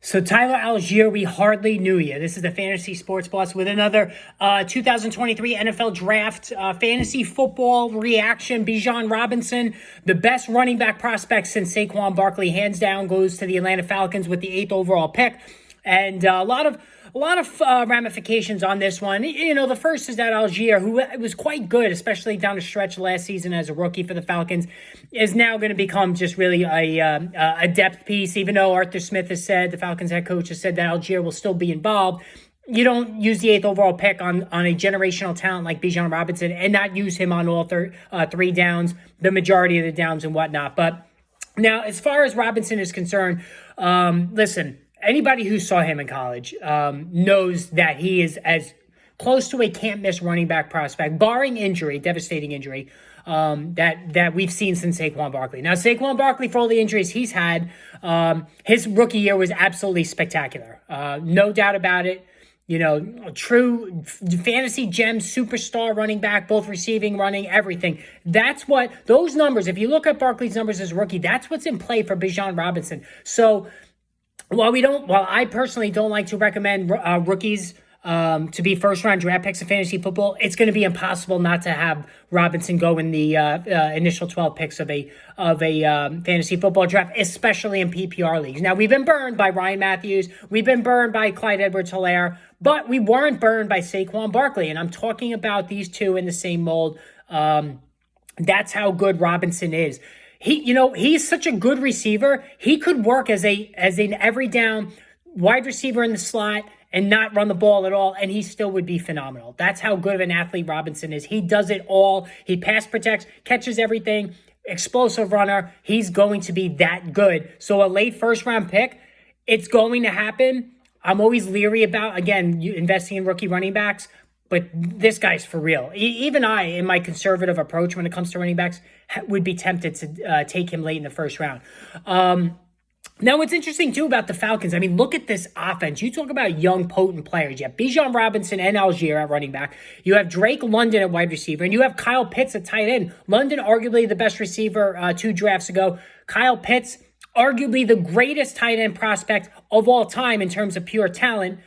So Tyler Algier, we hardly knew you. This is the Fantasy Sports Bus with another 2023 NFL Draft fantasy football reaction. Bijan Robinson, the best running back prospect since Saquon Barkley, hands down, goes to the Atlanta Falcons with the 8th overall pick. And a lot of ramifications on this one. You know, the first is that Algier, who was quite good, especially down the stretch last season as a rookie for the Falcons, is now going to become just really a depth piece. Even though Arthur Smith has said, the Falcons head coach has said that Algier will still be involved, you don't use the 8th overall pick on a generational talent like Bijan Robinson and not use him on all three downs, the majority of the downs and whatnot. But now, as far as Robinson is concerned, listen, anybody who saw him in college knows that he is as close to a can't-miss running back prospect, barring injury, devastating injury, that we've seen since Saquon Barkley. Now, Saquon Barkley, for all the injuries he's had, his rookie year was absolutely spectacular. No doubt about it. You know, true fantasy gem, superstar running back, both receiving, running, everything. That's what, those numbers, if you look at Barkley's numbers as a rookie, that's what's in play for Bijan Robinson. So, while I personally don't like to recommend rookies to be first-round draft picks in fantasy football, it's going to be impossible not to have Robinson go in the initial 12 picks of a fantasy football draft, especially in PPR leagues. Now, we've been burned by Ryan Matthews. We've been burned by Clyde Edwards-Helaire, but we weren't burned by Saquon Barkley, and I'm talking about these two in the same mold. That's how good Robinson is. He's such a good receiver. He could work as an every down wide receiver in the slot and not run the ball at all, and he still would be phenomenal. That's how good of an athlete Robinson is. He does it all. He pass protects, catches everything, explosive runner. He's going to be that good. So a late first-round pick, it's going to happen. I'm always leery about, again, investing in rookie running backs, but this guy's for real. Even I, in my conservative approach when it comes to running backs, would be tempted to take him late in the first round. Now, what's interesting, too, about the Falcons, I mean, look at this offense. You talk about young, potent players. You have Bijan Robinson and Algier at running back. You have Drake London at wide receiver, and you have Kyle Pitts at tight end. London, arguably the best receiver 2 drafts ago. Kyle Pitts, arguably the greatest tight end prospect of all time in terms of pure talent.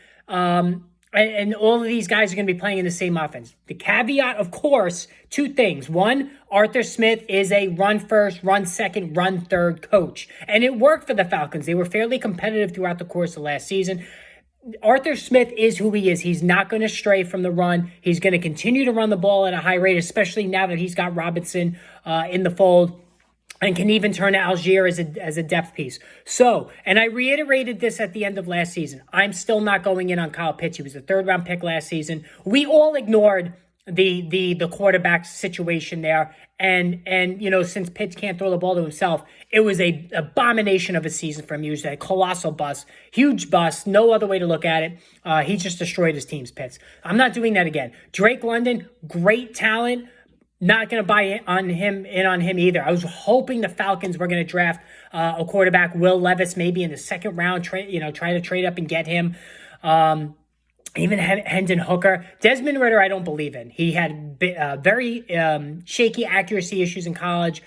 And all of these guys are going to be playing in the same offense. The caveat, of course, 2 things. 1, Arthur Smith is a run first, run second, run third coach. And it worked for the Falcons. They were fairly competitive throughout the course of last season. Arthur Smith is who he is. He's not going to stray from the run. He's going to continue to run the ball at a high rate, especially now that he's got Robinson in the fold, and can even turn to Algier as a depth piece. So, and I reiterated this at the end of last season, I'm still not going in on Kyle Pitts. He was a 3rd-round pick last season. We all ignored the quarterback situation there. And you know, since Pitts can't throw the ball to himself, it was a abomination of a season for him. He was a colossal bust, huge bust, no other way to look at it. He just destroyed his team's Pitts. I'm not doing that again. Drake London, great talent. Not going to buy in on him either. I was hoping the Falcons were going to draft a quarterback, Will Levis, maybe in the 2nd round, try to trade up and get him. Even Hendon Hooker. Desmond Ridder, I don't believe in. He had very shaky accuracy issues in college.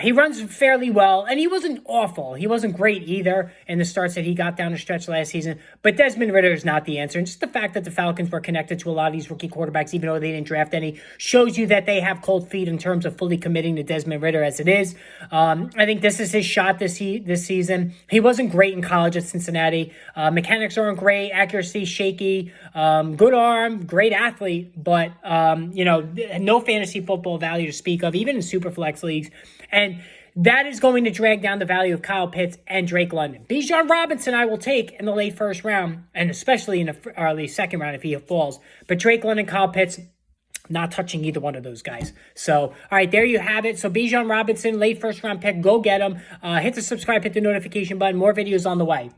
He runs fairly well, and he wasn't awful. He wasn't great either in the starts that he got down the stretch last season. But Desmond Ridder is not the answer. And just the fact that the Falcons were connected to a lot of these rookie quarterbacks, even though they didn't draft any, shows you that they have cold feet in terms of fully committing to Desmond Ridder as it is. I think this is his shot this season. He wasn't great in college at Cincinnati. Mechanics aren't great. Accuracy, shaky. Good arm, great athlete, but, no fantasy football value to speak of, even in super flex leagues. And that is going to drag down the value of Kyle Pitts and Drake London. Bijan Robinson I will take in the late 1st round, and especially in the early 2nd round if he falls. But Drake London, Kyle Pitts, not touching either one of those guys. So, all right, there you have it. So Bijan Robinson, late 1st round pick, go get him. Hit the subscribe, hit the notification button. More videos on the way.